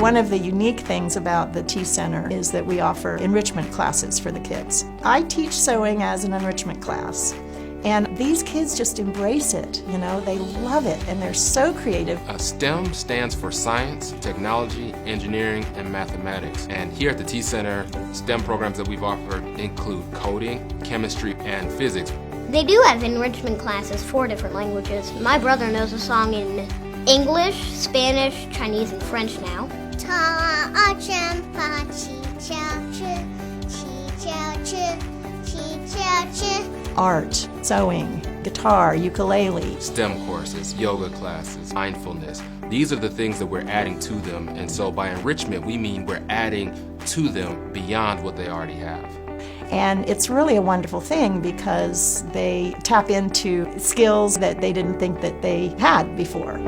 One of the unique things about the Tea Center is that we offer enrichment classes for the kids. I teach sewing as an enrichment class, and these kids just embrace it. You know, they love it, and they're so creative. STEM stands for science, technology, engineering, and mathematics. And here at the Tea Center, STEM programs that we've offered include coding, chemistry, and physics. They do have enrichment classes, 4 different languages. My brother knows a song in English, Spanish, Chinese, and French now. Art, sewing, guitar, ukulele. STEM courses, yoga classes, mindfulness. These are the things that we're adding to them. And so by enrichment, we mean we're adding to them beyond what they already have. And it's really a wonderful thing because they tap into skills that they didn't think that they had before.